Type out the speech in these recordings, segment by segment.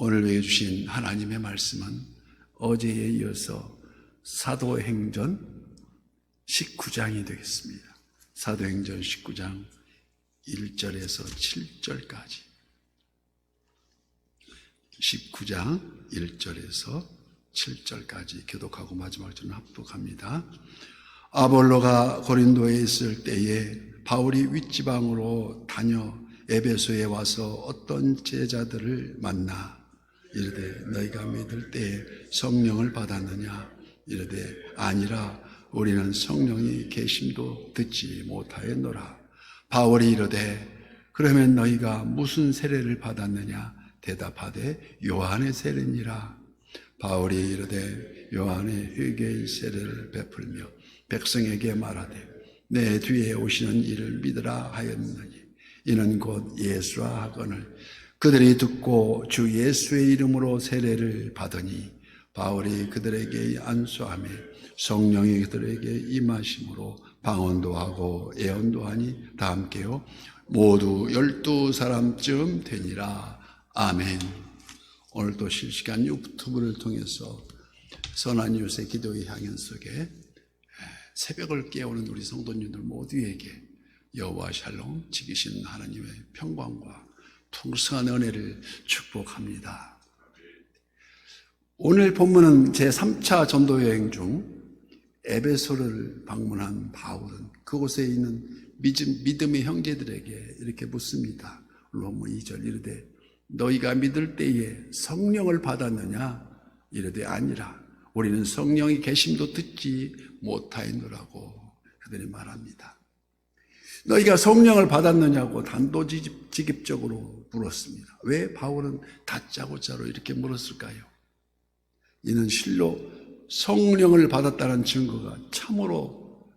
오늘 외워주신 하나님의 말씀은 어제에 이어서 사도행전 19장이 되겠습니다. 사도행전 19장 1절에서 7절까지 19장 1절에서 7절까지 교독하고 마지막 절은 합독합니다. 아볼로가 고린도에 있을 때에 바울이 윗지방으로 다녀 에베소에 와서 어떤 제자들을 만나 이르되 너희가 믿을 때에 성령을 받았느냐? 이르되 아니라 우리는 성령이 계심도 듣지 못하였노라. 바울이 이르되 그러면 너희가 무슨 세례를 받았느냐? 대답하되 요한의 세례니라. 바울이 이르되 요한의 회개의 세례를 베풀며 백성에게 말하되 내 뒤에 오시는 이를 믿으라 하였느니 이는 곧 예수라 하거늘 그들이 듣고 주 예수의 이름으로 세례를 받으니 바울이 그들에게 안수하며 성령이 그들에게 임하심으로 방언도 하고 예언도 하니 다 함께요 모두 12사람쯤 되니라. 아멘. 오늘도 실시간 유튜브를 통해서 선한 이웃의 기도의 향연 속에 새벽을 깨우는 우리 성도님들 모두에게 여호와 샬롬 지키신 하나님의 평강과 풍성한 은혜를 축복합니다. 오늘 본문은 제3차 전도여행 중 에베소를 방문한 바울은 그곳에 있는 믿음의 형제들에게 이렇게 묻습니다. 로마 2절 이르되 너희가 믿을 때에 성령을 받았느냐? 이르되 아니라 우리는 성령이 계심도 듣지 못하였노라고 그들이 말합니다. 너희가 성령을 받았느냐고 단도직입적으로 물었습니다. 왜 바울은 다짜고짜로 이렇게 물었을까요? 이는 실로 성령을 받았다는 증거가 참으로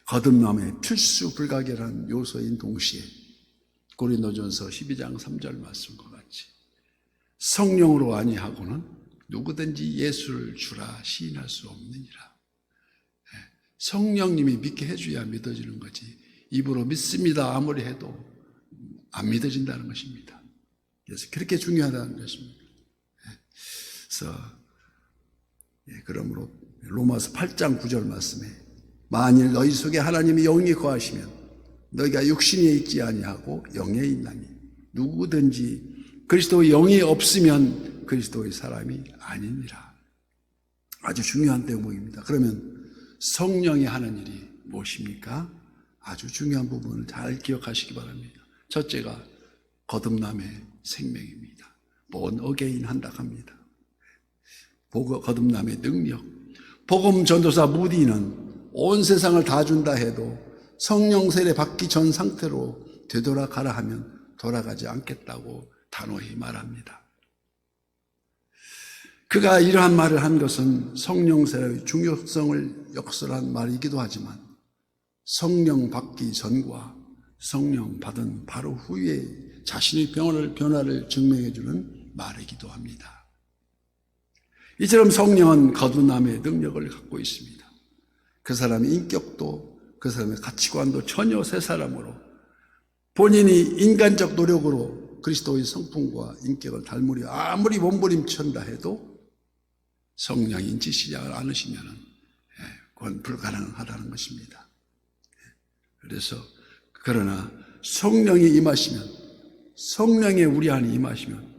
거듭남의 필수 불가결한 요소인 동시에 고린도전서 12장 3절 말씀과 같이 성령으로 아니하고는 누구든지 예수를 주라 시인할 수 없느니라. 성령님이 믿게 해줘야 믿어지는 거지 입으로 믿습니다 아무리 해도 안 믿어진다는 것입니다. 그래서 그렇게 중요하다는 것입니다. 그래서 그러므로 로마서 8장 9절 말씀에 만일 너희 속에 하나님의 영이 거하시면 너희가 육신에 있지 아니하고 영에 있나니 누구든지 그리스도의 영이 없으면 그리스도의 사람이 아니니라. 아주 중요한 대목입니다. 그러면 성령이 하는 일이 무엇입니까? 아주 중요한 부분을 잘 기억하시기 바랍니다. 첫째가 거듭남의 생명입니다. born again 한다 합니다. 거듭남의 능력. 복음 전도사 무디는 온 세상을 다 준다 해도 성령 세례 받기 전 상태로 되돌아가라 하면 돌아가지 않겠다고 단호히 말합니다. 그가 이러한 말을 한 것은 성령 세례의 중요성을 역설한 말이기도 하지만 성령 받기 전과 성령 받은 바로 후에 자신의 변화를 증명해 주는 말이기도 합니다. 이처럼 성령은 거듭남의 능력을 갖고 있습니다. 그 사람의 인격도 그 사람의 가치관도 전혀 새 사람으로 본인이 인간적 노력으로 그리스도의 성품과 인격을 닮으려 아무리 몸부림친다 해도 성령이 인치시지 않으시면 그건 불가능하다는 것입니다. 그래서 그러나 성령이 임하시면 성령이 우리 안에 임하시면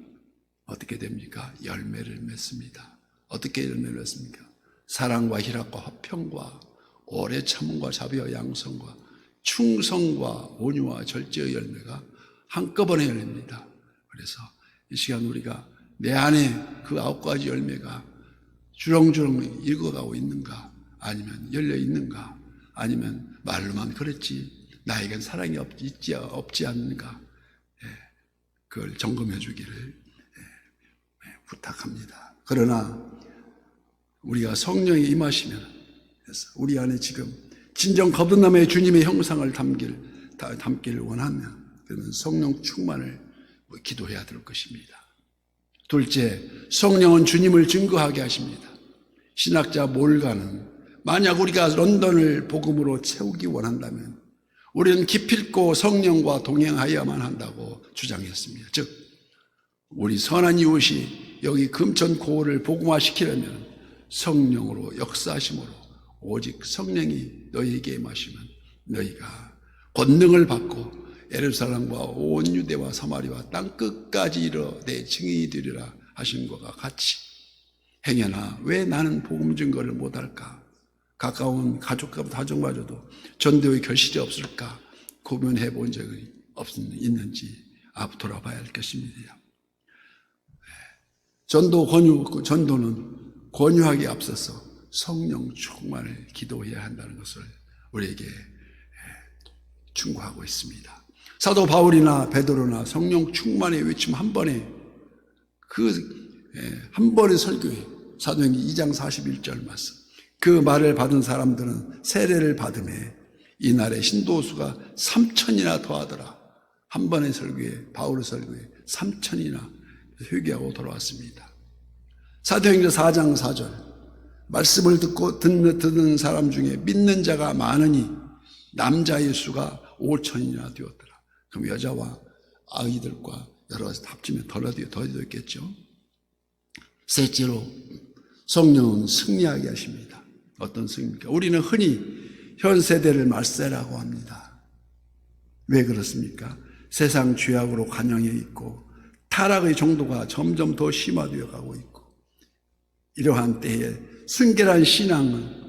어떻게 됩니까? 열매를 맺습니다. 어떻게 열매를 맺습니까? 사랑과 희락과 화평과 오래 참음과 자비와 양성과 충성과 온유와 절제의 열매가 한꺼번에 열립니다. 그래서 이 시간 우리가 내 안에 그 9가지 열매가 주렁주렁 익어가고 있는가 아니면 열려 있는가 아니면 말로만 그랬지 나에겐 사랑이 없지 않는가 그걸 점검해 주기를 부탁합니다. 그러나 우리가 성령이 임하시면 우리 안에 지금 진정 거듭남의 주님의 형상을 담기를 원하면 그러면 성령 충만을 기도해야 될 것입니다. 둘째, 성령은 주님을 증거하게 하십니다. 신학자 몰가는 만약 우리가 런던을 복음으로 채우기 원한다면 우리는 기필코 성령과 동행하여야만 한다고 주장했습니다. 즉 우리 선한 이웃이 여기 금천고을을 복음화시키려면 성령으로 역사하심으로 오직 성령이 너희에게 임하시면 너희가 권능을 받고 예루살렘과 온 유대와 사마리아 땅 끝까지 이르러 내 증인이 되리라 하신 것과 같이 행여나 왜 나는 복음 증거를 못할까? 가까운 가족과 가족마저도 전도의 결실이 없을까? 고민해 본 적이 있는지 돌아봐야 할 것입니다. 전도는 권유하기에 앞서서 성령 충만을 기도해야 한다는 것을 우리에게 충고하고 있습니다. 사도 바울이나 베드로나 성령 충만의 외침 한 번에 한 번의 설교에 사도행전 2장 41절 말씀. 그 말을 받은 사람들은 세례를 받음에 이날의 신도수가 3,000이나 더하더라. 한 번의 설교에 바울의 설교에 3,000이나 회개하고 돌아왔습니다. 사도행전 4장 4절. 말씀을 듣고 듣는 사람 중에 믿는 자가 많으니 남자의 수가 5,000이나 되었더라. 그럼 여자와 아이들과 여러 가지 합치면 더 되었겠죠. 셋째로 성령은 승리하게 하십니다. 어떤 승리입니까? 우리는 흔히 현 세대를 말세라고 합니다. 왜 그렇습니까? 세상 죄악으로 관영해 있고 타락의 정도가 점점 더 심화되어 가고 있고 이러한 때에 순결한 신앙은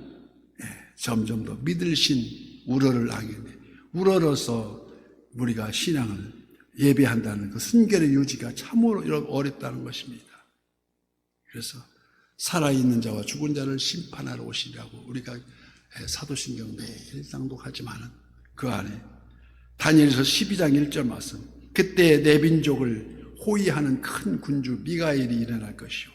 점점 더 믿을 신 우러를 하게 돼. 우러러서 우리가 신앙을 예배한다는 그 순결의 유지가 참으로 어렵다는 것입니다. 그래서 살아있는 자와 죽은 자를 심판하러 오시라고 우리가 사도신경 매일 낭독하지만은 그 안에 다니엘서 12장 1절 말씀. 그때 내 민족을 호위하는 큰 군주 미가엘이 일어날 것이요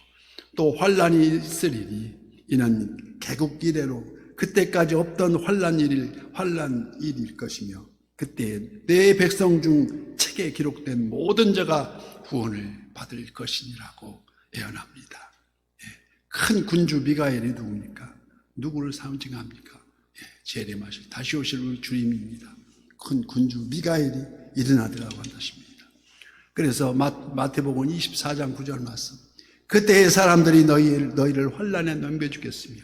또 환란이 있으리니 이는 개국 이래로 그때까지 없던 환란일일 것이며 그때 내 백성 중 책에 기록된 모든 자가 구원을 받을 것이니라고 예언합니다. 큰 군주 미가엘이 누굽니까? 누구를 상징합니까? 재림하실 다시 오실 우리 주님입니다. 큰 군주 미가엘이 일어나더라고 한다 싶니다. 그래서 마태복음 24장 9절 말씀. 그때의 사람들이 너희를 환란에 넘겨주겠으며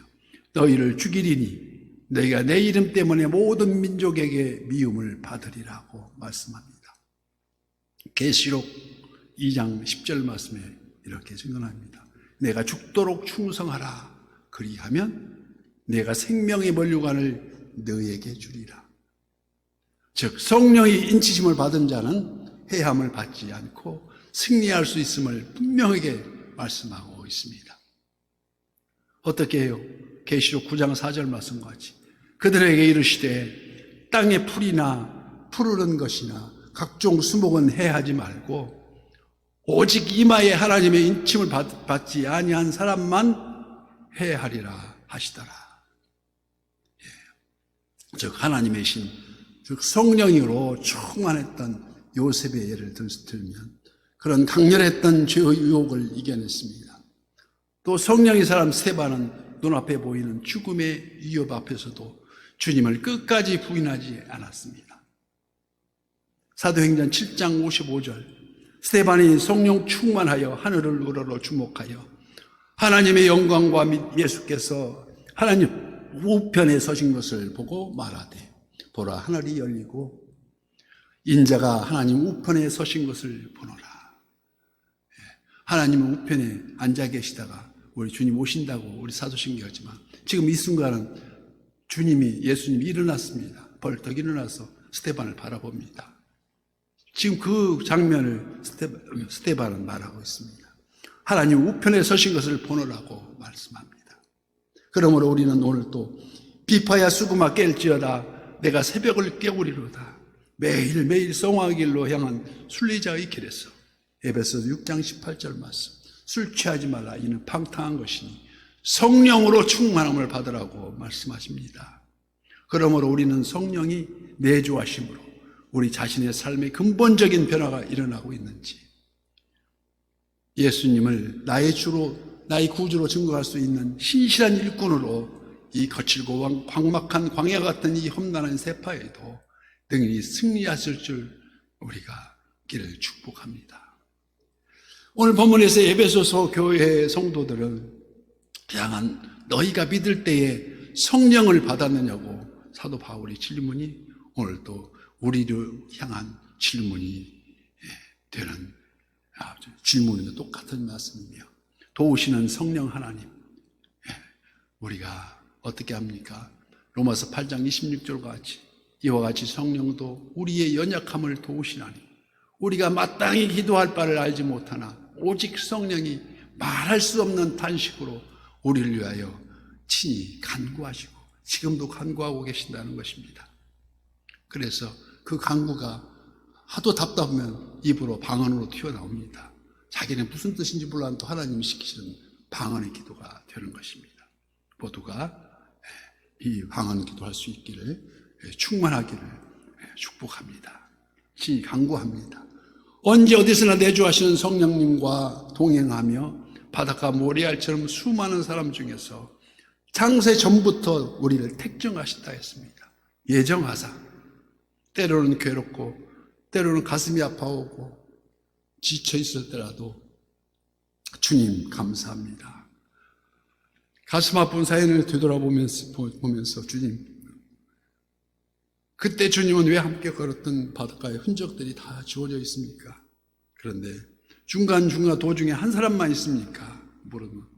너희를 죽이리니 너희가 내 이름 때문에 모든 민족에게 미움을 받으리라고 말씀합니다. 계시록 2장 10절 말씀에 이렇게 증언합니다. 내가 죽도록 충성하라. 그리하면 내가 생명의 면류관을 너희에게 주리라. 즉 성령이 인치심을 받은 자는 해함을 받지 않고 승리할 수 있음을 분명하게 말씀하고 있습니다. 어떻게 해요? 계시록 9장 4절 말씀과 같이 그들에게 이르시되 땅의 풀이나 푸르른 것이나 각종 수목은 해하지 말고 오직 이마에 하나님의 인침을 받지 아니한 사람만 해하리라 하시더라. 즉 하나님의 신, 즉 성령으로 충만했던 요셉의 예를 들면 그런 강렬했던 죄의 유혹을 이겨냈습니다. 또 성령의 사람 스데반은 눈앞에 보이는 죽음의 위협 앞에서도 주님을 끝까지 부인하지 않았습니다. 사도행전 7장 55절 스데반이 성령 충만하여 하늘을 우러러 주목하여 하나님의 영광과 예수께서 하나님 우편에 서신 것을 보고 말하되 보라 하늘이 열리고 인자가 하나님 우편에 서신 것을 보노라. 하나님은 우편에 앉아 계시다가 우리 주님 오신다고 우리 사도신경 하지만 지금 이 순간은 예수님이 일어났습니다. 벌떡 일어나서 스데반을 바라봅니다. 지금 그 장면을 스데반은 말하고 있습니다. 하나님 우편에 서신 것을 보노라고 말씀합니다. 그러므로 우리는 오늘 또 비파야 수구마 깰지어다 내가 새벽을 깨우리로다. 매일매일 성화길로 향한 순리자의 길에서 에베소서 6장 18절 말씀. 술 취하지 말라 이는 방탕한 것이니 성령으로 충만함을 받으라고 말씀하십니다. 그러므로 우리는 성령이 내주하심으로 우리 자신의 삶의 근본적인 변화가 일어나고 있는지 예수님을 나의 주로 나의 구주로 증거할 수 있는 신실한 일꾼으로 이 거칠고 광막한 광야 같은 이 험난한 세파에도 능히 승리하실 줄 우리가 길을 축복합니다. 오늘 본문에서 에베소서 교회의 성도들을 향한 너희가 믿을 때에 성령을 받았느냐고 사도 바울의 질문이 오늘 또 우리를 향한 질문이 되는 질문과 똑같은 말씀이며, 도우시는 성령 하나님, 우리가 어떻게 합니까? 로마서 8장 26절 같이 이와 같이 성령도 우리의 연약함을 도우시나니 우리가 마땅히 기도할 바를 알지 못하나 오직 성령이 말할 수 없는 탄식으로 우리를 위하여 친히 간구하시고 지금도 간구하고 계신다는 것입니다. 그래서 그 간구가 하도 답답하면 입으로 방언으로 튀어나옵니다. 자기는 무슨 뜻인지 몰라도 하나님이 시키시는 방언의 기도가 되는 것입니다. 모두가 이 방언 기도할 수 있기를, 충만하기를 축복합니다. 친히 간구합니다. 언제 어디서나 내주하시는 성령님과 동행하며 바닷가 모래알처럼 수많은 사람 중에서 창세 전부터 우리를 택정하신다 했습니다. 예정하사 때로는 괴롭고 때로는 가슴이 아파오고 지쳐 있을 때라도 주님 감사합니다. 가슴 아픈 사연을 되돌아보면서 주님, 그때 주님은 왜 함께 걸었던 바닷가의 흔적들이 다 지워져 있습니까? 그런데 중간중간 도중에 한 사람만 있습니까? 물으면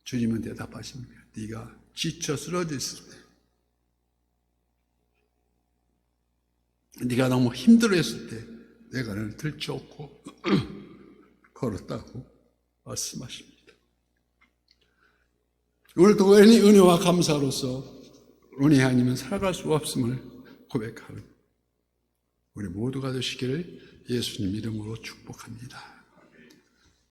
주님은 대답하십니다. 네가 지쳐 쓰러져 있을 때, 네가 너무 힘들어했을 때 내가 너를 들쳐업고 걸었다고 말씀하십니다. 오늘도 은혜와 감사로서 은혜 아니면 살아갈 수 없음을 고백하는 우리 모두가 되시기를 예수님 이름으로 축복합니다.